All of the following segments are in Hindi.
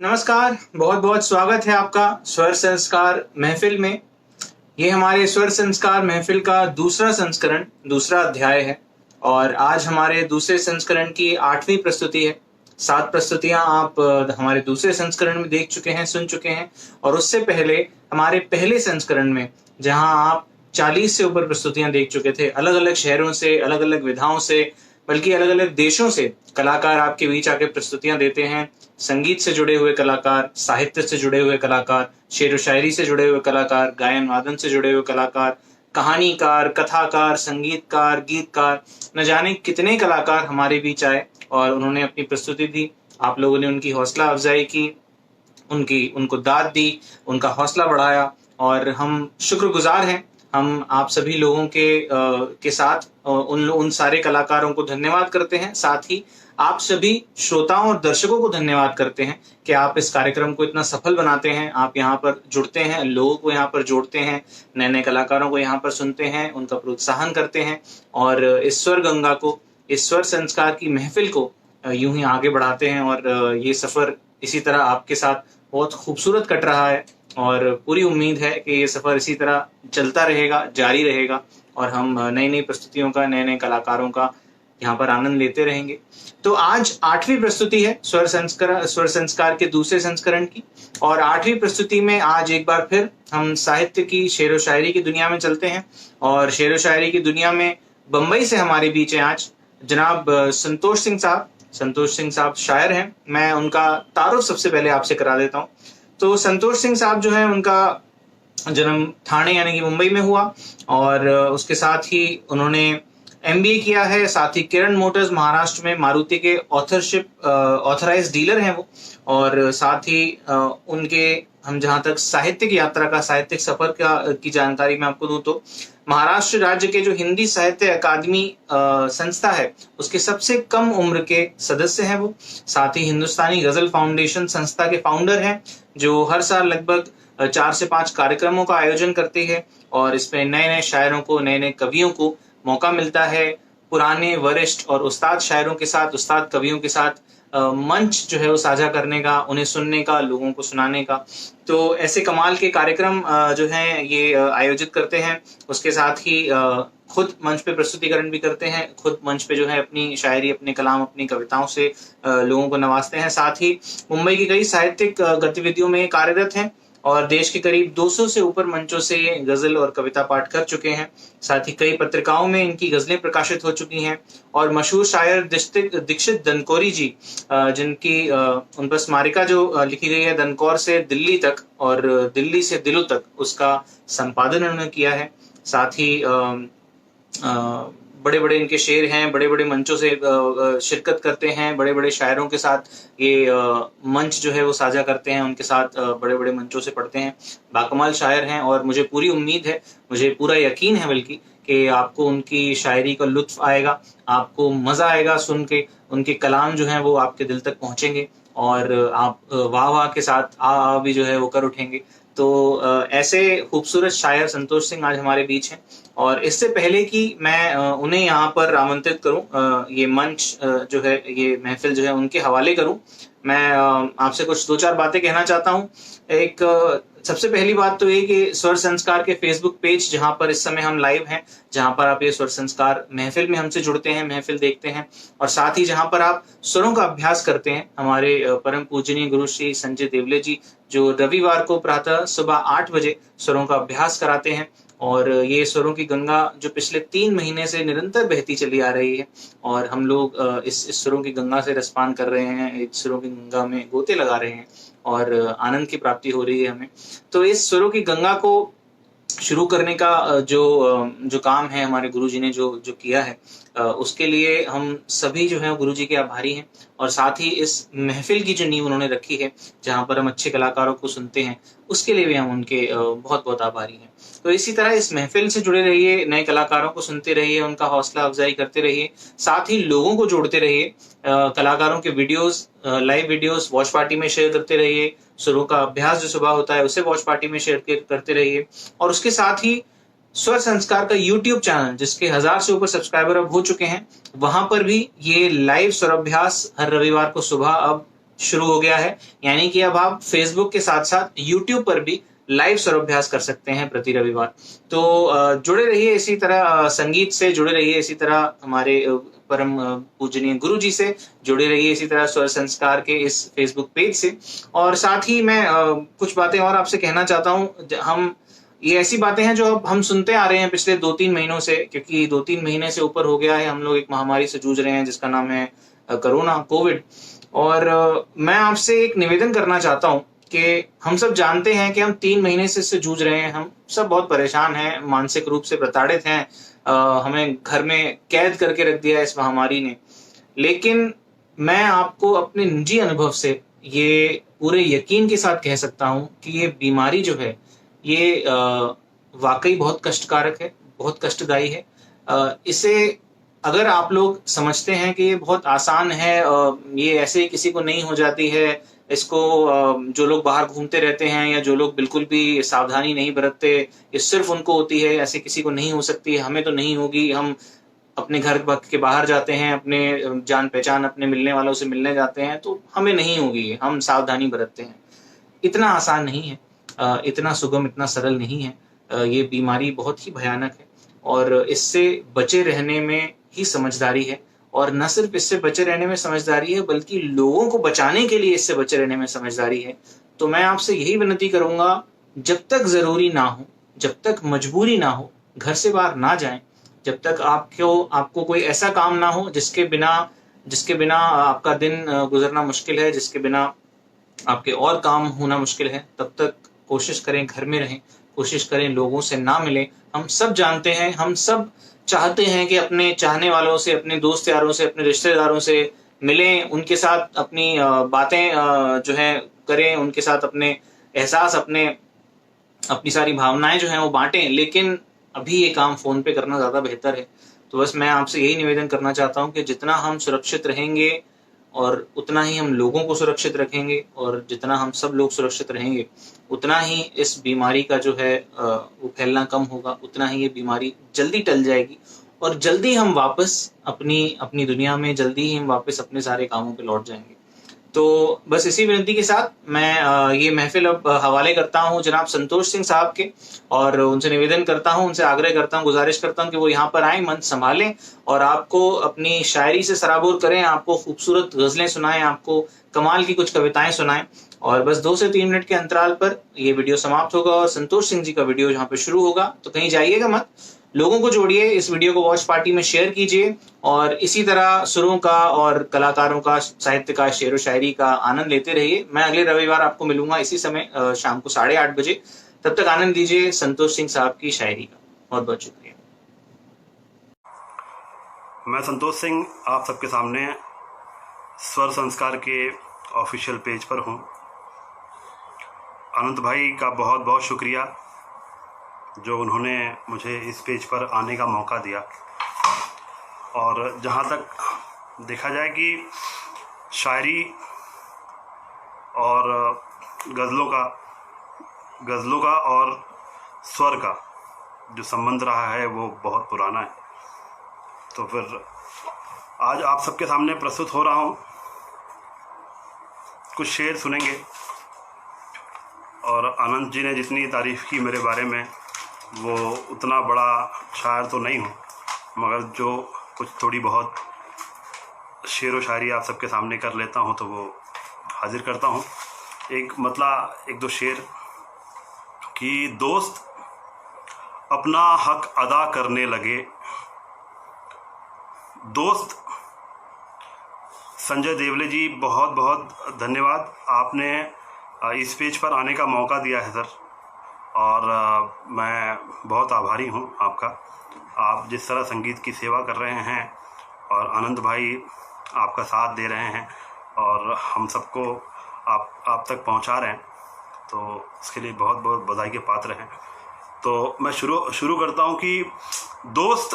नमस्कार, बहुत बहुत स्वागत है आपका स्वर संस्कार महफिल में। ये हमारे स्वर संस्कार महफिल का दूसरा संस्करण, दूसरा अध्याय है और आज हमारे दूसरे संस्करण की 8वीं प्रस्तुति है। 7 प्रस्तुतियां आप हमारे दूसरे संस्करण में देख चुके हैं, सुन चुके हैं और उससे पहले हमारे पहले संस्करण में जहां आप 40 से ऊपर प्रस्तुतियां देख चुके थे, अलग-अलग शहरों से, अलग-अलग विधाओं से, बल्कि अलग-अलग देशों से कलाकार आपके बीच आके प्रस्तुतियां देते हैं। संगीत से जुड़े हुए कलाकार, साहित्य से जुड़े हुए कलाकार, शेर व शायरी से जुड़े हुए कलाकार, गायन वादन से जुड़े हुए कलाकार, कहानीकार, कथाकार, संगीतकार, गीतकार, न जाने कितने कलाकार हमारे बीच आए और उन्होंने अपनी प्रस्तुति दी। आप लोगों ने उनकी हौसला अफजाई की, उनकी उनको दाद दी, उनका हौसला बढ़ाया और हम शुक्रगुजार हैं। हम आप सभी लोगों के साथ उन सारे कलाकारों को धन्यवाद करते हैं। साथ ही आप सभी श्रोताओं और दर्शकों को धन्यवाद करते हैं कि आप इस कार्यक्रम को इतना सफल बनाते हैं। आप यहाँ पर जुड़ते हैं, लोगों को यहाँ पर जोड़ते हैं, नए-नए कलाकारों को यहाँ पर सुनते हैं, उनका प्रोत्साहन करते हैं और इस स्वर गंगा को, इस स्वर संस्कार की महफिल को यूं ही आगे बढ़ाते हैं और ये सफर इसी तरह आपके साथ बहुत खूबसूरत कट रहा है और पूरी उम्मीद है कि ये सफर इसी तरह चलता रहेगा, जारी रहेगा और हम नई-नई प्रस्तुतियों का, नए-नए कलाकारों का यहाँ पर आनंद लेते रहेंगे। तो आज 8वीं प्रस्तुति है स्वर संस्कार के दूसरे संस्करण की और 8वीं प्रस्तुति में आज एक बार फिर हम साहित्य की, शेर व शायरी की दुनिया में चलते हैं और शेर व शायरी की दुनिया में बंबई से हमारे बीच हैं आज जनाब संतोष सिंह साहब। संतोष सिंह साहब शायर हैं। मैं उनका तारुफ सबसे पहले आपसे करा देता हूँ। तो संतोष सिंह साहब जो है, उनका जन्म ठाणे यानी कि मुंबई में हुआ और उसके साथ ही उन्होंने एमबीए किया है। साथ ही किरण मोटर्स महाराष्ट्र में मारुति के ऑथराइज्ड डीलर हैं वो और साथ ही उनके, हम जहां तक साहित्यिक यात्रा का, साहित्यिक सफर की जानकारी मैं आपको दूं तो महाराष्ट्र राज्य के जो हिंदी साहित्य अकादमी संस्था है उसके सबसे कम उम्र के सदस्य हैं वो। साथ ही हिंदुस्तानी गजल फाउंडेशन संस्था के फाउंडर हैं जो हर साल लगभग 4 से 5 कार्यक्रमों का आयोजन करती है और इसमें नए नए शायरों को, नए नए कवियों को मौका मिलता है पुराने, वरिष्ठ और उस्ताद शायरों के साथ, उस्ताद कवियों के साथ मंच जो है वो साझा करने का, उन्हें सुनने का, लोगों को सुनाने का। तो ऐसे कमाल के कार्यक्रम जो हैं ये आयोजित करते हैं। उसके साथ ही खुद मंच पे प्रस्तुतिकरण भी करते हैं, खुद मंच पे जो है अपनी शायरी, अपने कलाम, अपनी कविताओं से लोगों को नवाजते हैं। साथ ही मुंबई की कई साहित्यिक गतिविधियों में कार्यरत हैं और देश के करीब 200 से ऊपर मंचों से ये गजल और कविता पाठ कर चुके हैं। साथ ही कई पत्रिकाओं में इनकी गजलें प्रकाशित हो चुकी हैं और मशहूर शायर दीक्षित दनकौरी जी, जिनकी उन पर स्मारिका जो लिखी गई है दनकौर से दिल्ली तक और दिल्ली से दिलों तक, उसका संपादन उन्होंने किया है। साथ ही बड़े बड़े इनके शेर हैं, बड़े बड़े मंचों से शिरकत करते हैं, बड़े बड़े शायरों के साथ ये मंच जो है वो साझा करते हैं, उनके साथ बड़े बड़े मंचों से पढ़ते हैं। बाकमाल शायर हैं और मुझे पूरी उम्मीद है, मुझे पूरा यकीन है बल्कि, कि आपको उनकी शायरी का लुत्फ आएगा, आपको मजा आएगा सुन के। उनके कलाम जो हैं वो आपके दिल तक पहुंचेंगे और आप वाह वाह के साथ आ भी जो है वो कर उठेंगे। तो ऐसे खूबसूरत शायर संतोष सिंह आज हमारे बीच हैं और इससे पहले कि मैं उन्हें यहाँ पर आमंत्रित करूं, ये मंच जो है, ये महफिल जो है उनके हवाले करूं, मैं आपसे कुछ 2-4 बातें कहना चाहता हूं। एक सबसे पहली बात तो ये कि स्वर संस्कार के फेसबुक पेज, जहां पर इस समय हम लाइव हैं, जहां पर आप ये स्वर संस्कार महफिल में हमसे जुड़ते हैं, महफिल देखते हैं और साथ ही जहां पर आप स्वरों का अभ्यास करते हैं, हमारे परम पूजनीय गुरु श्री संजय देवले जी जो रविवार को प्रातः सुबह 8 बजे स्वरों का अभ्यास कराते हैं और ये स्वरों की गंगा जो पिछले 3 महीने से निरंतर बहती चली आ रही है और हम लोग इस स्वरों की गंगा से रसपान कर रहे हैं, इस स्वरों की गंगा में गोते लगा रहे हैं और आनंद की प्राप्ति हो रही है हमें। तो इस स्वरों की गंगा को शुरू करने का जो काम है हमारे गुरुजी ने जो जो किया है, उसके लिए हम सभी जो है गुरुजी के आभारी हैं और साथ ही इस महफिल की जो नींव उन्होंने रखी है, जहां पर हम अच्छे कलाकारों को सुनते हैं, उसके लिए भी हम उनके बहुत बहुत आभारी हैं। तो इसी तरह इस महफिल से जुड़े रहिए, नए कलाकारों को सुनते रहिए, उनका हौसला अफजाई करते रहिए, साथ ही लोगों को जोड़ते रहिए, कलाकारों के videos, live videos watch party में शेयर करते रहिए, सुरों का अभ्यास जो सुबह होता है उसे वॉच पार्टी में शेयर करते रहिए और उसके साथ ही स्वर संस्कार का यूट्यूब चैनल, जिसके 1000 से ऊपर सब्सक्राइबर अब हो चुके हैं, वहां पर भी ये लाइव स्वराभ्यास हर रविवार को सुबह अब शुरू हो गया है, यानी कि अब आप फेसबुक के साथ साथ यूट्यूब पर भी लाइव स्वराभ्यास कर सकते हैं प्रति रविवार। तो जुड़े रहिए इसी तरह, संगीत से जुड़े रहिए इसी तरह, हमारे परम पूजनीय गुरु जी से जुड़े रहिए इसी तरह, स्वर संस्कार के इस फेसबुक पेज से। और साथ ही मैं कुछ बातें और आपसे कहना चाहता हूँ। हम ये ऐसी बातें हैं जो अब हम सुनते आ रहे हैं पिछले 2-3 महीनों से, क्योंकि 2-3 महीने से ऊपर हो गया है हम लोग एक महामारी से जूझ रहे हैं जिसका नाम है कोरोना, कोविड। और मैं आपसे एक निवेदन करना चाहता हूँ कि हम सब जानते हैं कि हम 3 महीने से इससे जूझ रहे हैं, हम सब बहुत परेशान हैं, मानसिक रूप से प्रताड़ित हैं। हमें घर में कैद करके रख दिया है इस महामारी ने। लेकिन मैं आपको अपने निजी अनुभव से ये पूरे यकीन के साथ कह सकता हूँ कि ये बीमारी जो है, ये वाक़ई बहुत कष्टकारक है, बहुत कष्टदायी है। इसे अगर आप लोग समझते हैं कि ये बहुत आसान है, ये ऐसे ही किसी को नहीं हो जाती है, इसको जो लोग बाहर घूमते रहते हैं या जो लोग बिल्कुल भी सावधानी नहीं बरतते, ये सिर्फ़ उनको होती है, ऐसे किसी को नहीं हो सकती, हमें तो नहीं होगी। हम अपने घर के बाहर जाते हैं, अपने जान-पहचान, अपने मिलने वालों से मिलने जाते हैं, तो हमें नहीं होगी, हम सावधानी बरतते हैं। इतना आसान नहीं है, इतना सुगम, इतना सरल नहीं है। ये बीमारी बहुत ही भयानक है और इससे बचे रहने में ही समझदारी है। और न सिर्फ इससे बचे रहने में समझदारी है, बल्कि लोगों को बचाने के लिए इससे बचे रहने में समझदारी है। तो मैं आपसे यही विनती करूँगा, जब तक ज़रूरी ना हो, जब तक मजबूरी ना हो, घर से बाहर ना जाएँ। जब तक आपको कोई ऐसा काम ना हो जिसके बिना आपका दिन गुज़रना मुश्किल है, जिसके बिना आपके और काम होना मुश्किल है, तब तक कोशिश करें घर में रहें, कोशिश करें लोगों से ना मिलें। हम सब जानते हैं, हम सब चाहते हैं कि अपने चाहने वालों से, अपने दोस्त यारों से, अपने रिश्तेदारों से मिलें, उनके साथ अपनी बातें जो हैं करें, उनके साथ अपने एहसास, अपनी सारी भावनाएँ जो हैं वो बाँटें, लेकिन अभी ये काम फ़ोन पे करना ज़्यादा बेहतर है। तो बस मैं आपसे यही निवेदन करना चाहता हूँ कि जितना हम सुरक्षित रहेंगे और उतना ही हम लोगों को सुरक्षित रखेंगे, और जितना हम सब लोग सुरक्षित रहेंगे, उतना ही इस बीमारी का जो है वो फैलना कम होगा, उतना ही ये बीमारी जल्दी टल जाएगी और जल्दी हम वापस अपनी अपनी दुनिया में, जल्दी ही हम वापस अपने सारे कामों पे लौट जाएँगे। तो बस इसी विनती के साथ मैं ये महफ़िल अब हवाले करता हूँ जनाब संतोष सिंह साहब के, और उनसे निवेदन करता हूँ, उनसे आग्रह करता हूँ, गुज़ारिश करता हूँ कि वो यहाँ पर आएँ, मंच सँभालें और आपको अपनी शायरी से सराबोर करें, आपको खूबसूरत ग़ज़लें सुनाएँ, आपको कमाल की कुछ कविताएँ सुनाएँ। और बस 2 से 3 मिनट के अंतराल पर ये वीडियो समाप्त होगा और संतोष सिंह जी का वीडियो यहाँ पे शुरू होगा, तो कहीं जाइएगा मत। लोगों को जोड़िए, इस वीडियो को वॉच पार्टी में शेयर कीजिए और इसी तरह सुरों का और कलाकारों का, साहित्य का, शेरो शायरी का आनंद लेते रहिए। मैं अगले रविवार आपको मिलूंगा इसी समय शाम को 8:30 बजे। तब तक आनंद लीजिए संतोष सिंह साहब की शायरी का। बहुत बहुत शुक्रिया। मैं संतोष सिंह आप सबके सामने स्वर संस्कार के ऑफिशियल पेज पर हूँ। अनंत भाई का बहुत बहुत शुक्रिया जो उन्होंने मुझे इस पेज पर आने का मौका दिया। और जहाँ तक देखा जाए कि शायरी और गज़लों का और स्वर का जो संबंध रहा है वो बहुत पुराना है, तो फिर आज आप सबके सामने प्रस्तुत हो रहा हूँ। कुछ शेर सुनेंगे और अनंत जी ने जितनी तारीफ़ की मेरे बारे में, वो उतना बड़ा शायर तो नहीं हूँ, मगर जो कुछ थोड़ी बहुत शेर व शायरी आप सबके सामने कर लेता हूँ तो वो हाजिर करता हूँ। एक दो शेर कि दोस्त अपना हक अदा करने लगे। दोस्त संजय देवले जी, बहुत बहुत धन्यवाद, आपने इस पेज पर आने का मौका दिया है सर, और मैं बहुत आभारी हूँ आपका। आप जिस तरह संगीत की सेवा कर रहे हैं और आनंद भाई आपका साथ दे रहे हैं और हम सबको आप तक पहुँचा रहे हैं, तो उसके लिए बहुत बहुत बधाई के पात्र हैं। तो मैं शुरू करता हूँ कि दोस्त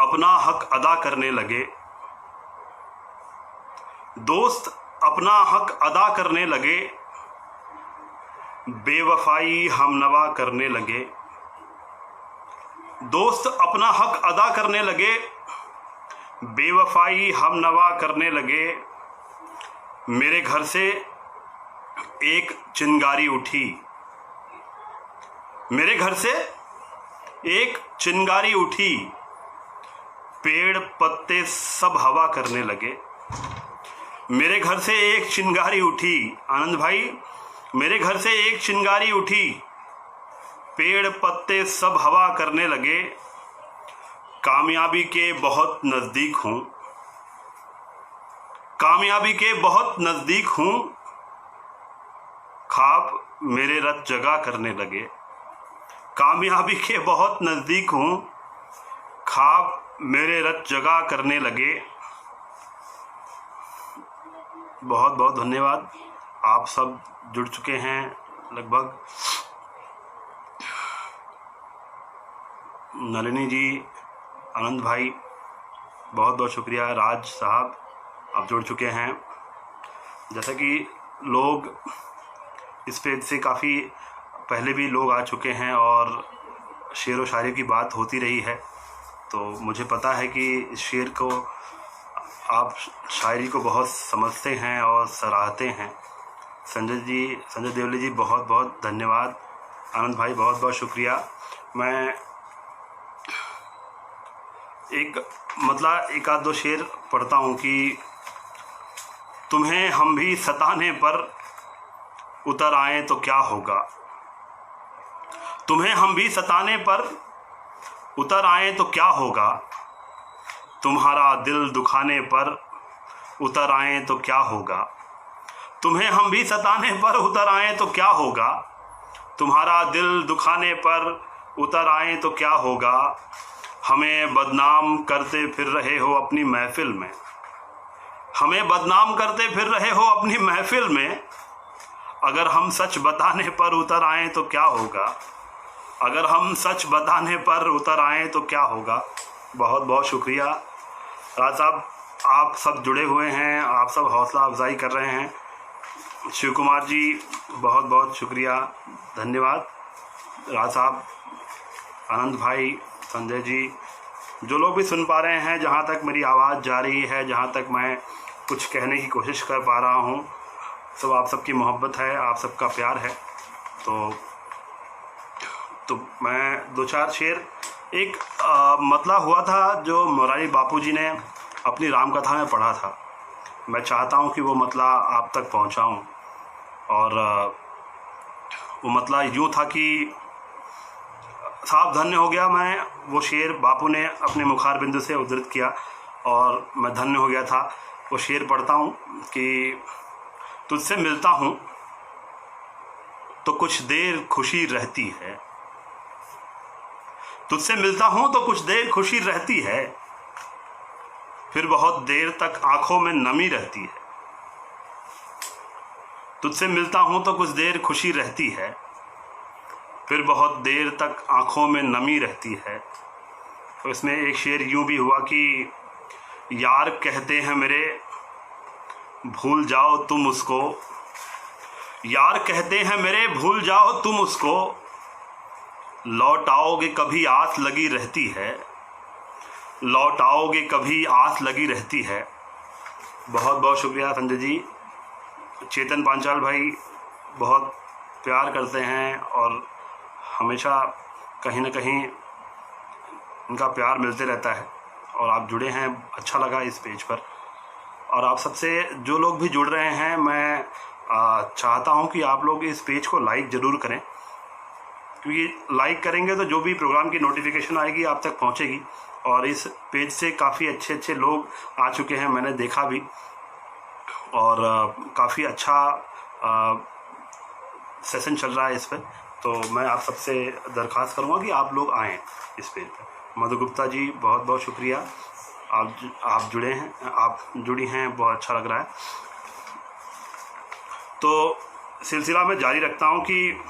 अपना हक अदा करने लगे। दोस्त अपना हक अदा करने लगे, बेवफाई हमनवा करने लगे। दोस्त अपना हक अदा करने लगे, बेवफाई हमनवा करने लगे। मेरे घर से एक चिंगारी उठी, मेरे घर से एक चिंगारी उठी, पेड़ पत्ते सब हवा करने लगे। मेरे घर से एक चिंगारी उठी, आनंद भाई, मेरे घर से एक चिंगारी उठी, पेड़ पत्ते सब हवा करने लगे। कामयाबी के बहुत नजदीक हूं, कामयाबी के बहुत नजदीक हूं, ख्वाब मेरे रत जगा करने लगे। कामयाबी के बहुत नजदीक हूं, ख्वाब मेरे रत जगा करने लगे। बहुत बहुत धन्यवाद। आप सब जुड़ चुके हैं लगभग। नलिनी जी, आनंद भाई, बहुत बहुत शुक्रिया। राज साहब, आप जुड़ चुके हैं। जैसा कि लोग इस पेज से काफ़ी पहले भी लोग आ चुके हैं और शेर व शायरी की बात होती रही है, तो मुझे पता है कि इस शेर को आप शायरी को बहुत समझते हैं और सराहते हैं। संजय देवली जी, बहुत बहुत धन्यवाद। आनंद भाई, बहुत बहुत शुक्रिया। मैं एक आध दो शेर पढ़ता हूँ कि तुम्हें हम भी सताने पर उतर आए तो क्या होगा, तुम्हें हम भी सताने पर उतर आए तो क्या होगा, तुम्हारा दिल दुखाने पर उतर आए तो क्या होगा, तुम्हें हम भी सताने पर उतर आए तो क्या होगा, तुम्हारा दिल दुखाने पर उतर आए तो क्या होगा। हमें बदनाम करते फिर रहे हो अपनी महफिल में, हमें बदनाम करते फिर रहे हो अपनी महफिल में, अगर हम सच बताने पर उतर आए तो क्या होगा, अगर हम सच बताने पर उतर आए तो क्या होगा। बहुत बहुत शुक्रिया राज साहब, आप सब जुड़े हुए हैं, आप सब हौसला अफजाई कर रहे हैं। शिव कुमार जी, बहुत बहुत शुक्रिया, धन्यवाद। राज साहब, आनंद भाई, संजय जी, जो लोग भी सुन पा रहे हैं, जहाँ तक मेरी आवाज़ जा रही है, जहाँ तक मैं कुछ कहने की कोशिश कर पा रहा हूँ, सब आप सबकी मोहब्बत है, आप सबका प्यार है। तो मैं दो चार शेर, एक मतला हुआ था जो मोरारी बापू जी ने अपनी रामकथा में पढ़ा था, मैं चाहता हूँ कि वो मतला आप तक पहुँचाऊँ। और वो मतला यूँ था कि साहब धन्य हो गया मैं, वो शेर बापू ने अपने मुखार बिंदु से उद्धृत किया और मैं धन्य हो गया था। वो शेर पढ़ता हूँ कि तुझसे मिलता हूँ तो कुछ देर खुशी रहती है, तुझसे मिलता हूँ तो कुछ देर खुशी रहती है, फिर बहुत देर तक आंखों में नमी रहती है। तुझसे मिलता हूँ तो कुछ देर खुशी रहती है, फिर बहुत देर तक आंखों में नमी रहती है। तो इसमें एक शेर यूं भी हुआ कि यार कहते हैं मेरे भूल जाओ तुम उसको, यार कहते हैं मेरे भूल जाओ तुम उसको, लौट आओगे कभी आस लगी रहती है, लौट आओगे कभी आस लगी रहती है। बहुत बहुत शुक्रिया संजय जी। चेतन पांचाल भाई बहुत प्यार करते हैं और हमेशा कहीं ना कहीं उनका प्यार मिलते रहता है और आप जुड़े हैं, अच्छा लगा इस पेज पर। और आप सबसे जो लोग भी जुड़ रहे हैं, मैं चाहता हूं कि आप लोग इस पेज को लाइक ज़रूर करें, क्योंकि लाइक करेंगे तो जो भी प्रोग्राम की नोटिफिकेशन आएगी आप तक पहुंचेगी। और इस पेज से काफ़ी अच्छे अच्छे लोग आ चुके हैं, मैंने देखा भी, और काफ़ी अच्छा सेशन चल रहा है इस पर। तो मैं आप सबसे दरख्वास्त करूँगा कि आप लोग आएँ इस पेज पर। मधु गुप्ता जी, बहुत बहुत शुक्रिया, आप जुड़े हैं, आप जुड़ी हैं, बहुत अच्छा लग रहा है। तो सिलसिला में जारी रखता हूँ कि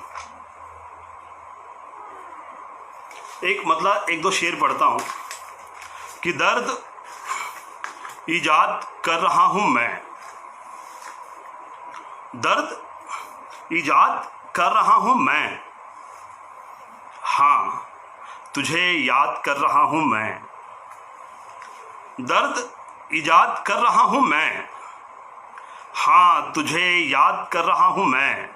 एक दो शेर पढ़ता हूँ कि दर्द ईजाद कर रहा हूँ मैं, दर्द ईजाद कर रहा हूँ मैं, हाँ तुझे याद कर रहा हूँ मैं, दर्द ईजाद कर रहा हूँ मैं, हाँ तुझे याद कर रहा हूँ मैं,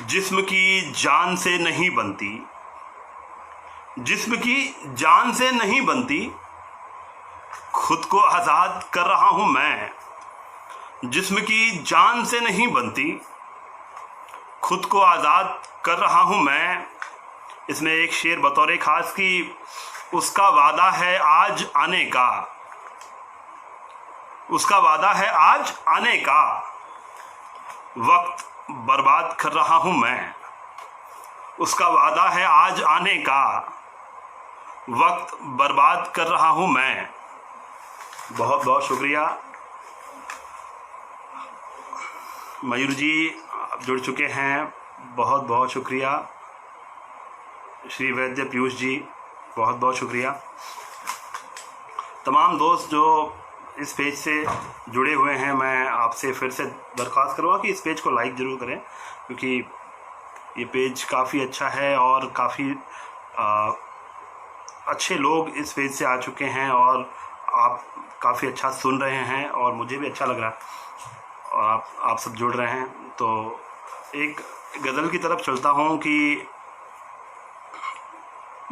जिस्म की जान से नहीं बनती, जिस्म की जान से नहीं बनती, खुद को आज़ाद कर रहा हूँ मैं। जिस्म की जान से नहीं बनती, खुद को आज़ाद कर रहा हूँ मैं। इसमें एक शेर बतौर खास कि उसका वादा है आज आने का, उसका वादा है आज आने का, वक्त बर्बाद कर रहा हूँ मैं। उसका वादा है आज आने का, वक्त बर्बाद कर रहा हूँ मैं। बहुत बहुत शुक्रिया। मयूर जी आप जुड़ चुके हैं, बहुत बहुत शुक्रिया। श्री वैद्य पीयूष जी बहुत बहुत शुक्रिया। तमाम दोस्त जो इस पेज से जुड़े हुए हैं, मैं आपसे फिर से दरख्वास्त करूँगा कि इस पेज को लाइक ज़रूर करें, क्योंकि ये पेज काफ़ी अच्छा है और काफ़ी अच्छे लोग इस पेज से आ चुके हैं और आप काफ़ी अच्छा सुन रहे हैं और मुझे भी अच्छा लग रहा है और आप सब जुड़ रहे हैं। तो एक गज़ल की तरफ चलता हूँ कि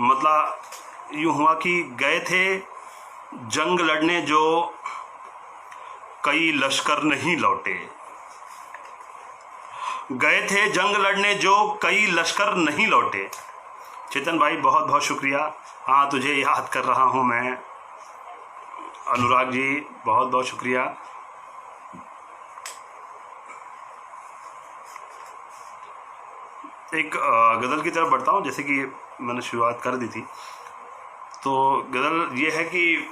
मतलब यूँ हुआ कि गए थे जंग लड़ने जो कई लश्कर नहीं लौटे, गए थे जंग लड़ने जो कई लश्कर नहीं लौटे। चेतन भाई बहुत बहुत शुक्रिया। हाँ तुझे याद कर रहा हूँ मैं। अनुराग जी बहुत बहुत शुक्रिया। एक गज़ल की तरफ बढ़ता हूँ, जैसे कि मैंने शुरुआत कर दी थी। तो गज़ल ये है कि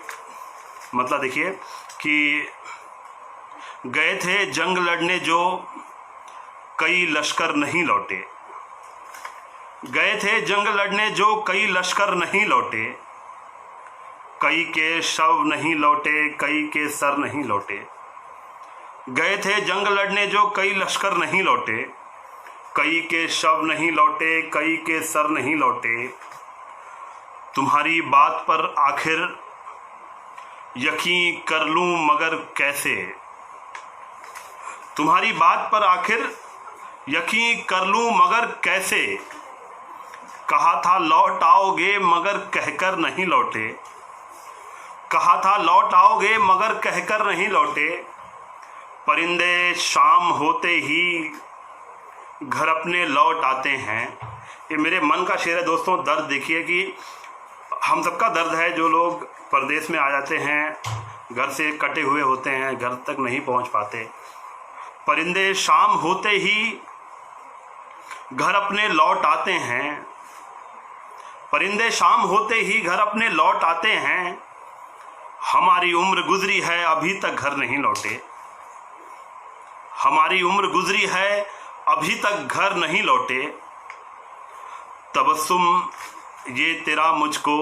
मतलब देखिए कि गए थे जंग लड़ने जो कई लश्कर नहीं लौटे, गए थे जंग लड़ने जो कई लश्कर नहीं लौटे, कई के शव नहीं लौटे, कई के सर नहीं लौटे। गए थे जंग लड़ने जो कई लश्कर नहीं लौटे, कई के शव नहीं लौटे, कई के सर नहीं लौटे। तुम्हारी बात पर आखिर यकीन कर लूं मगर कैसे, तुम्हारी बात पर आखिर यकीन कर लूं मगर कैसे। कहा था लौट आओगे मगर कहकर नहीं लौटे, कहा था लौट आओगे मगर कहकर नहीं लौटे। परिंदे शाम होते ही घर अपने लौट आते हैं। ये मेरे मन का शेर है दोस्तों। दर्द देखिए कि हम सबका दर्द है, जो लोग परदेश में आ जाते हैं, घर से कटे हुए होते हैं, घर तक नहीं पहुंच पाते। परिंदे शाम होते ही घर अपने लौट आते हैं, परिंदे शाम होते ही घर अपने लौट आते हैं। हमारी उम्र गुजरी है अभी तक घर नहीं लौटे, हमारी उम्र गुजरी है अभी तक घर नहीं लौटे। तबस्सुम ये तेरा मुझको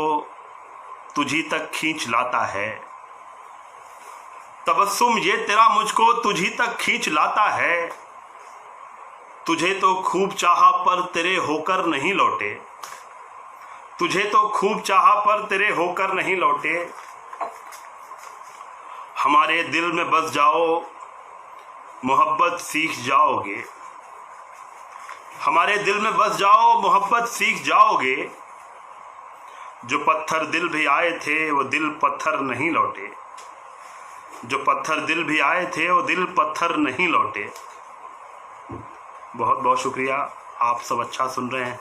तुझी तक खींच लाता है, तबस्सुम ये तेरा मुझको तुझी तक खींच लाता है। तुझे तो खूब चाहा पर तेरे होकर नहीं लौटे, तुझे तो खूब चाहा पर तेरे होकर नहीं लौटे। हमारे दिल में बस जाओ मोहब्बत सीख जाओगे, हमारे दिल में बस जाओ मोहब्बत सीख जाओगे। जो पत्थर दिल भी आए थे वो दिल पत्थर नहीं लौटे, जो पत्थर दिल भी आए थे वो दिल पत्थर नहीं लौटे। बहुत बहुत शुक्रिया, आप सब अच्छा सुन रहे हैं।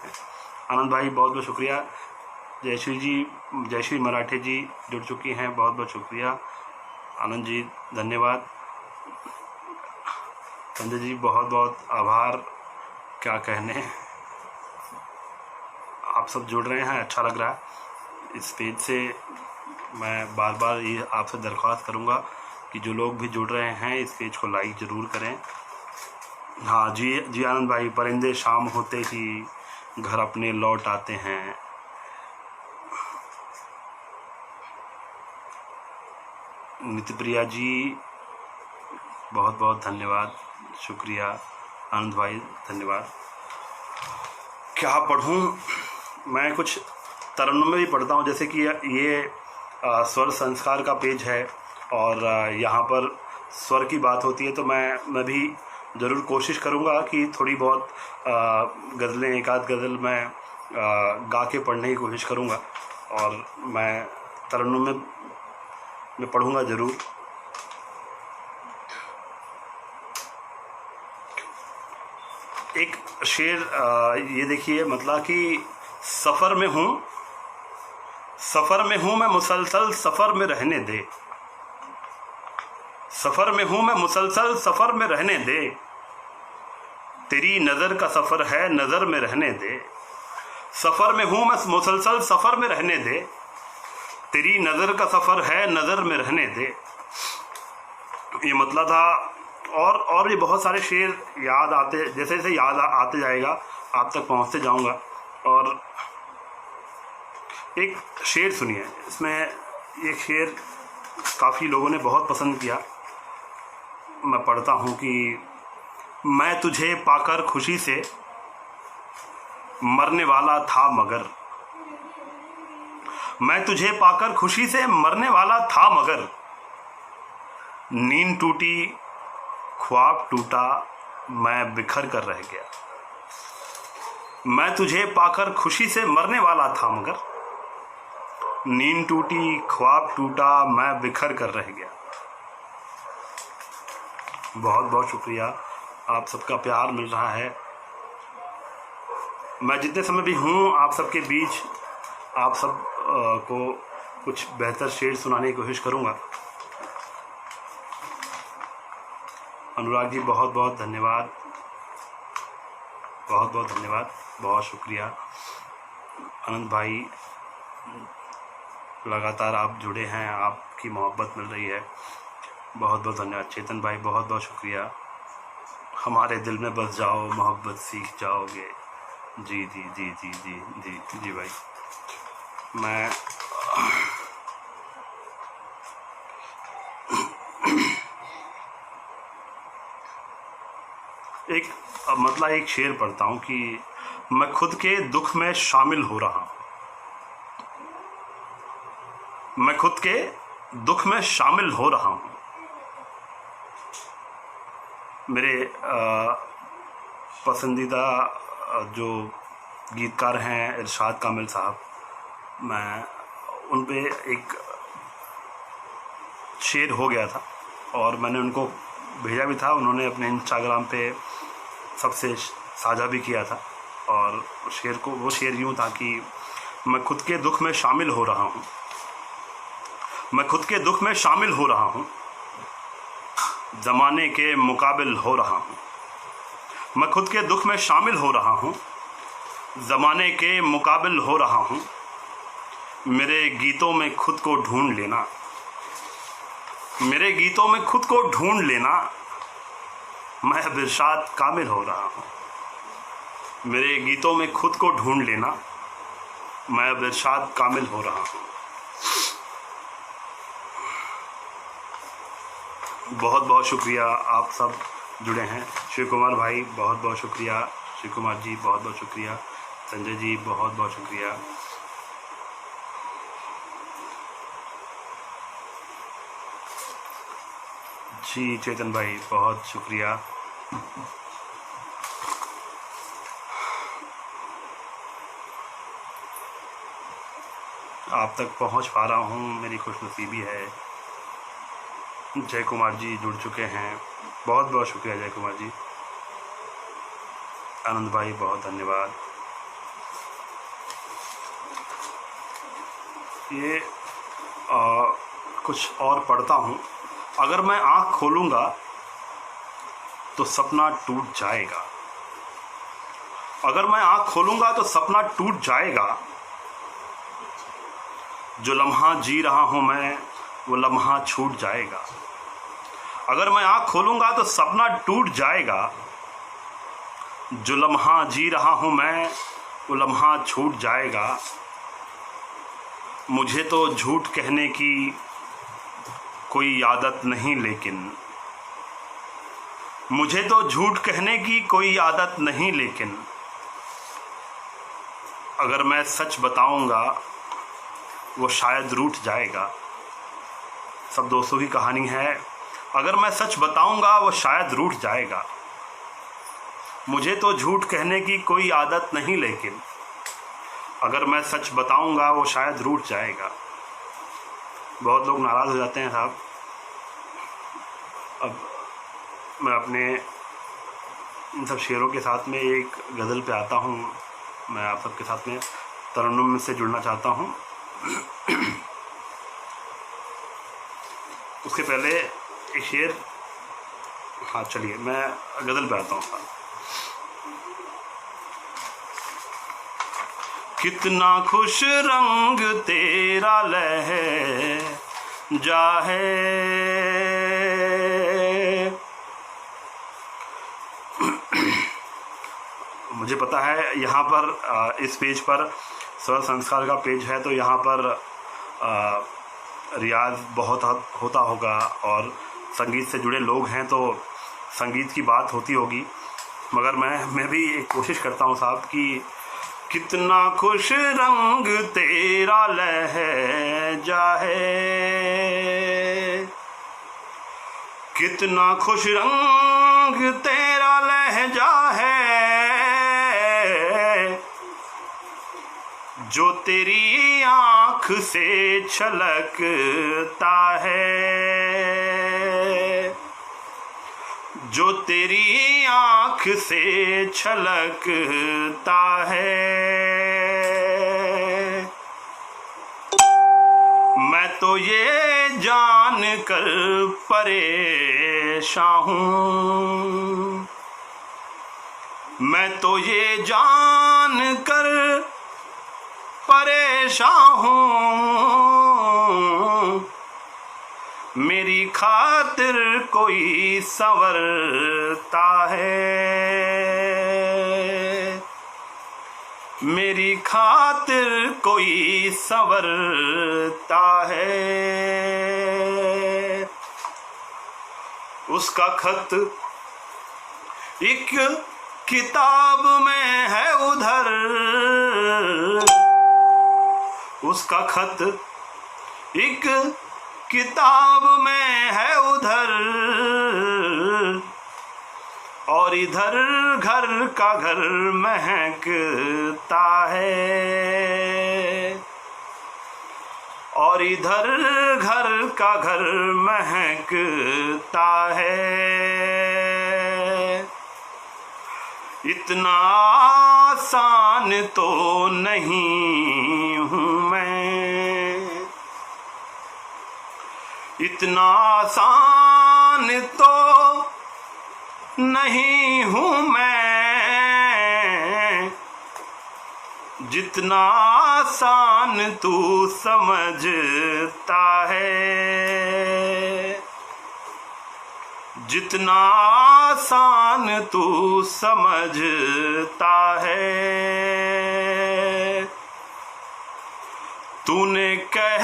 आनंद भाई बहुत बहुत शुक्रिया। जयश्री जी, जयश्री मराठे जी जुड़ चुकी हैं, बहुत बहुत शुक्रिया। आनंद जी धन्यवाद। संजय जी बहुत बहुत आभार, क्या कहने। आप सब जुड़ रहे हैं, अच्छा लग रहा है। इस पेज से मैं बार बार ये आपसे दरख्वास्त करूँगा कि जो लोग भी जुड़ रहे हैं इस पेज को लाइक ज़रूर करें। हाँ जी आनंद भाई, परिंदे शाम होते ही घर अपने लौट आते हैं। नित्यप्रिया जी बहुत बहुत धन्यवाद, शुक्रिया। आनंद भाई धन्यवाद। क्या पढ़ूं मैं, कुछ तरन्नुम में भी पढ़ता हूं, जैसे कि ये स्वर संस्कार का पेज है और यहाँ पर स्वर की बात होती है तो मैं भी ज़रूर कोशिश करूँगा कि थोड़ी बहुत गज़लें, एक आध गज़ल मैं गा के पढ़ने की कोशिश करूँगा, और मैं तरन्नुम में पढ़ूँगा ज़रूर। एक शेर ये देखिए, मतलब कि सफ़र में हूँ मैं मुसलसल सफ़र में रहने दे, सफ़र में हूँ मैं मुसलसल सफ़र में रहने दे, तेरी नज़र का सफ़र है नज़र में रहने दे, सफ़र में हूँ मैं मुसलसल सफ़र में रहने दे, तेरी नज़र का सफ़र है नज़र में रहने दे। ये मतलब था। और भी बहुत सारे शेर याद आते, जैसे जैसे याद आते जाएगा आप तक पहुँचते जाऊँगा। और एक शेर सुनिए, इसमें एक शेर काफ़ी लोगों ने बहुत पसंद किया, मैं पढ़ता हूँ कि मैं तुझे पाकर खुशी से मरने वाला था मगर, मैं तुझे पाकर खुशी से मरने वाला था मगर, नींद टूटी ख्वाब टूटा मैं बिखर कर रह गया, मैं तुझे पाकर खुशी से मरने वाला था मगर, नींद टूटी ख्वाब टूटा मैं बिखर कर रह गया। बहुत बहुत शुक्रिया, आप सबका प्यार मिल रहा है। मैं जितने समय भी हूँ आप सबके बीच, आप सब को कुछ बेहतर शेर सुनाने की कोशिश करूँगा। अनुराग जी बहुत बहुत धन्यवाद, बहुत बहुत धन्यवाद, बहुत शुक्रिया। अनंत भाई लगातार आप जुड़े हैं, आपकी मोहब्बत मिल रही है, बहुत बहुत धन्यवाद। चेतन भाई बहुत बहुत शुक्रिया, हमारे दिल में बस जाओ मोहब्बत सीख जाओगे। जी जी जी जी जी जी जी भाई। मैं एक शेर पढ़ता हूँ कि मैं खुद के दुख में शामिल हो रहा हूँ, मैं खुद के दुख में शामिल हो रहा हूँ। मेरे पसंदीदा जो गीतकार हैं इरशाद कामिल साहब, मैं उन पे एक शेर हो गया था और मैंने उनको भेजा भी था, उन्होंने अपने इंस्टाग्राम पे सबसे साझा भी किया था। और वो शेर यूँ था कि मैं खुद के दुख में शामिल हो रहा हूँ, मैं खुद के दुख में शामिल हो रहा हूँ, ज़माने के मुकाबिल हो रहा हूँ, मैं खुद के दुख में शामिल हो रहा हूँ, ज़माने के मुकाबिल हो रहा हूँ, मेरे गीतों में खुद को ढूंढ लेना, मेरे गीतों में खुद को ढूंढ लेना, मैं अब इरशाद कामिल हो रहा हूँ, मेरे गीतों में खुद को ढूंढ लेना, मैं अब इरशाद कामिल हो रहा हूँ। बहुत बहुत शुक्रिया, आप सब जुड़े हैं। शिव कुमार भाई बहुत बहुत शुक्रिया, शिव कुमार जी बहुत बहुत शुक्रिया, संजय जी बहुत बहुत शुक्रिया। जी चेतन भाई बहुत शुक्रिया। आप तक पहुंच पा रहा हूं, मेरी खुशनसीबी है। जय कुमार जी जुड़ चुके हैं, बहुत बहुत शुक्रिया जय कुमार जी। आनंद भाई बहुत धन्यवाद। ये कुछ और पढ़ता हूँ। अगर मैं आँख खोलूँगा तो सपना टूट जाएगा, अगर मैं आँख खोलूँगा तो सपना टूट जाएगा, जो लम्हा जी रहा हूँ मैं वो लम्हा छूट जाएगा, अगर मैं आँख खोलूँगा तो सपना टूट जाएगा, जो लम्हा जी रहा हूँ मैं वो लम्हा छूट जाएगा। मुझे तो झूठ कहने की कोई आदत नहीं, लेकिन मुझे तो झूठ कहने की कोई आदत नहीं, लेकिन अगर मैं सच बताऊंगा वो शायद रूठ जाएगा। सब दोस्तों की कहानी है, अगर मैं सच बताऊंगा वो शायद रूठ जाएगा। मुझे तो झूठ कहने की कोई आदत नहीं, लेकिन अगर मैं सच बताऊंगा वो शायद रूठ जाएगा। बहुत लोग नाराज़ हो जाते हैं साहब। अब मैं अपने इन सब शेरों के साथ में एक गज़ल पे आता हूँ। मैं आप सबके साथ में तरन्नुम से जुड़ना चाहता हूँ। उसके पहले एक शेर, हाँ चलिए मैं गज़ल पे आता हूँ साहब। कितना खुश रंग तेरा लहजा है, मुझे पता है यहाँ पर इस पेज पर स्वर संस्कार का पेज है, तो यहाँ पर रियाज बहुत होता होगा और संगीत से जुड़े लोग हैं तो संगीत की बात होती होगी। मगर मैं भी एक कोशिश करता हूँ साहब कि कितना खुश रंग तेरा लहजा है, कितना खुश रंग तेरा लहजा है, जो तेरी आँख से छलकता है, जो तेरी आँख से छलकता है। मैं तो ये जान कर परेशान हूँ, मैं तो ये जान कर परेशान हूँ, मेरी खातिर कोई संवरता है, मेरी खातिर कोई संवरता है। उसका खत एक किताब में है उधर, उसका खत एक किताब में है उधर, और इधर घर का घर महकता है, और इधर घर का घर महकता है। इतना आसान तो नहीं हूँ मैं, इतना आसान तो नहीं हूँ मैं, जितना आसान तू समझता है, जितना आसान तू समझता है। तूने कह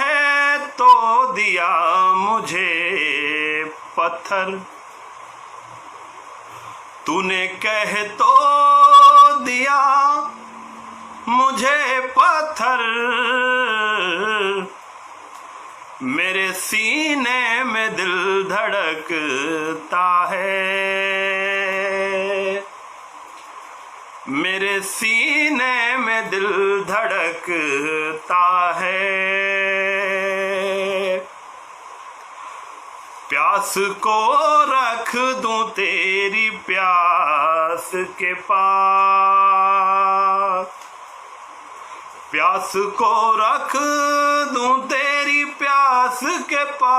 तो दिया मुझे पत्थर, तूने कह तो दिया मुझे पत्थर, मेरे सीने में दिल धड़कता है, मेरे सीने में दिल धड़कता है। प्यास को रख दूं तेरी प्यास के पास, प्यास को रख दूं तेरी प्यास के पास,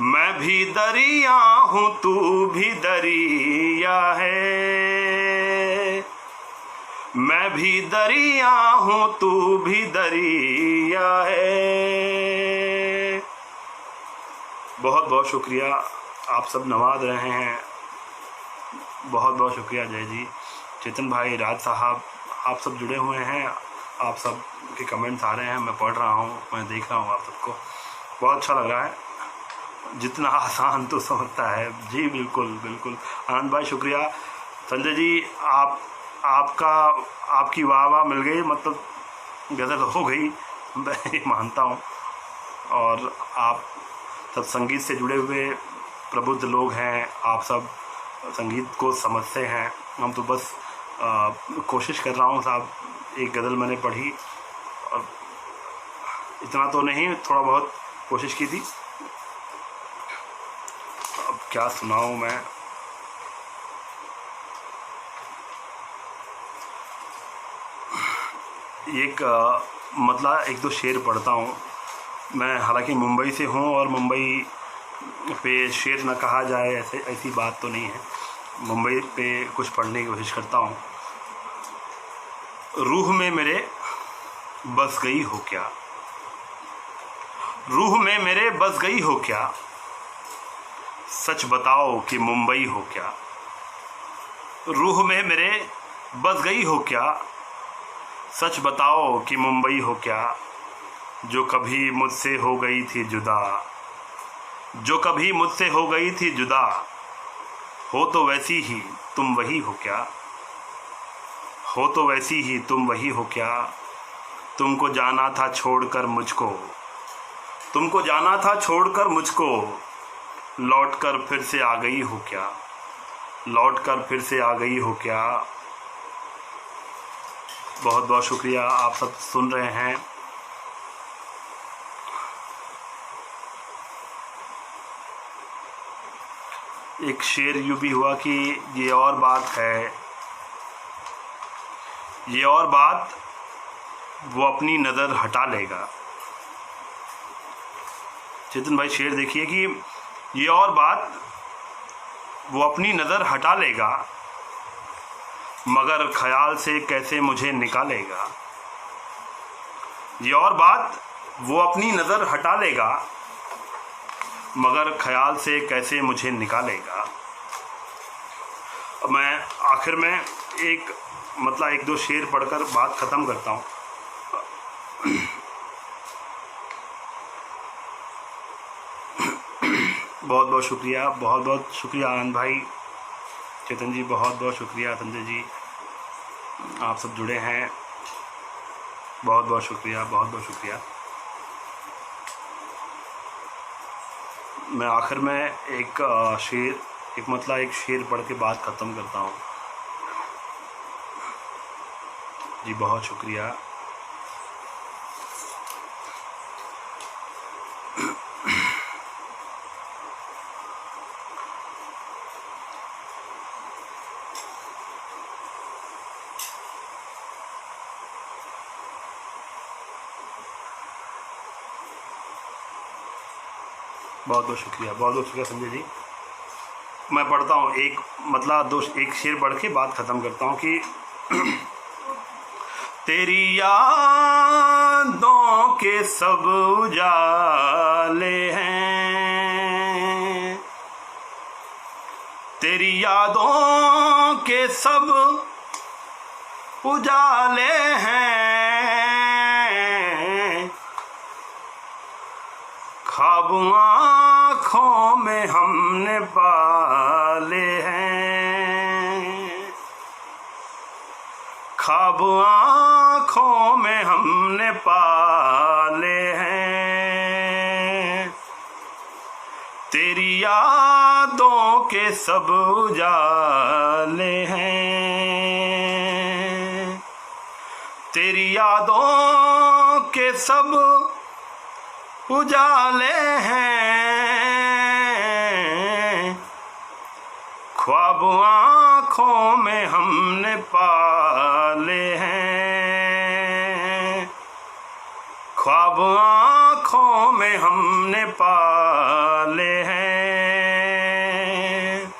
मैं भी दरिया हूँ तू भी दरिया है, मैं भी दरिया हूँ तू भी दरिया है। बहुत बहुत शुक्रिया, आप सब नवाज रहे हैं, बहुत बहुत शुक्रिया जय जी। चेतन भाई, राज साहब, आप सब जुड़े हुए हैं, आप सब के कमेंट्स आ रहे हैं, मैं पढ़ रहा हूँ, मैं देख रहा हूँ आप सबको, बहुत अच्छा लग रहा है। जितना आसान तो समझता है जी, बिल्कुल बिल्कुल। आनंद भाई शुक्रिया। संजय जी आपकी वाह वाह मिल गई, मतलब गज़ल हो गई, मैं ये मानता हूँ। और आप सब संगीत से जुड़े हुए प्रबुद्ध लोग हैं, आप सब संगीत को समझते हैं। हम तो बस कोशिश कर रहा हूँ साहब। एक गज़ल मैंने पढ़ी और इतना तो नहीं, थोड़ा बहुत कोशिश की थी। अब क्या सुनाऊँ मैं। एक मतलब एक दो शेर पढ़ता हूँ मैं। हालांकि मुंबई से हूँ और मुंबई पे शेर न कहा जाए ऐसी बात तो नहीं है। मुंबई पे कुछ पढ़ने की कोशिश करता हूँ। रूह में मेरे बस गई हो क्या, रूह में मेरे बस गई हो क्या, सच बताओ कि मुंबई हो क्या। रूह में मेरे बस गई हो क्या, सच बताओ कि मुंबई हो क्या। जो कभी मुझसे हो गई थी जुदा, जो कभी मुझसे हो गई थी जुदा, हो तो वैसी ही तुम वही हो क्या, हो तो वैसी ही तुम वही हो क्या। तुमको जाना था छोड़कर मुझको, तुमको जाना था छोड़कर मुझको, लौटकर फिर से आ गई हो क्या, लौटकर फिर से आ गई हो क्या। बहुत बहुत शुक्रिया, आप सब सुन रहे हैं। एक शेर यूँ भी हुआ कि ये और बात है, ये और बात वो अपनी नज़र हटा लेगा। चेतन भाई शेर देखिए कि ये और बात वो अपनी नज़र हटा लेगा, मगर ख्याल से कैसे मुझे निकालेगा। ये और बात वो अपनी नज़र हटा लेगा, मगर ख्याल से कैसे मुझे निकालेगा। मैं आखिर में एक दो शेर पढ़कर बात ख़त्म करता हूँ। बहुत बहुत शुक्रिया, बहुत बहुत शुक्रिया आनंद भाई, चेतन जी, बहुत बहुत शुक्रिया संजय जी, आप सब जुड़े हैं। बहुत बहुत शुक्रिया, बहुत बहुत शुक्रिया। मैं आखिर में एक शेर पढ़ के बात ख़त्म करता हूँ। जी बहुत शुक्रिया। बहुत बहुत शुक्रिया, बहुत बहुत शुक्रिया संजय जी। मैं पढ़ता हूँ एक शेर पढ़ के बात ख़त्म करता हूँ कि तेरी यादों के सब उजाले हैं, तेरी यादों के सब उजाले हैं, ख्वाब आँखों में हमने पाले हैं, ख्वाब आँखों में हमने पाले हैं। तेरी यादों के सब उजाले हैं, तेरी यादों के सब उजाले हैं, ख्वाब आँखों में हमने पाले हैं, ख्वाब आँखों में हमने पाले हैं।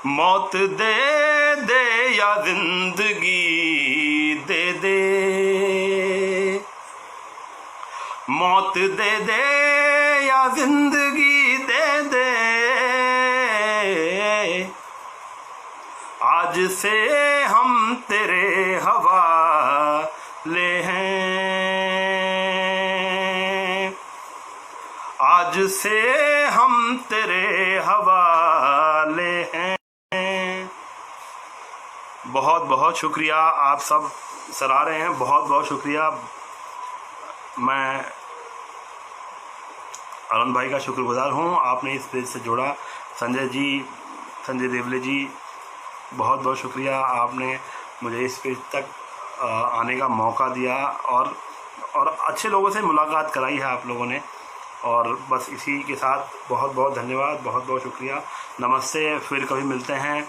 मौत दे दे या जिंदगी दे दे, मौत दे दे या जिंदगी दे दे, आज से हम तेरे हवाले हैं, आज से हम तेरे हवाले हैं। बहुत बहुत शुक्रिया, आप सब सराह रहे हैं, बहुत बहुत शुक्रिया। मैं अरुण भाई का शुक्रगुजार हूँ, आपने इस पेज से जोड़ा। संजय देवले जी, बहुत बहुत शुक्रिया, आपने मुझे इस पेज तक आने का मौका दिया और अच्छे लोगों से मुलाकात कराई है आप लोगों ने। और बस इसी के साथ बहुत बहुत धन्यवाद, बहुत बहुत शुक्रिया। नमस्ते, फिर कभी मिलते हैं।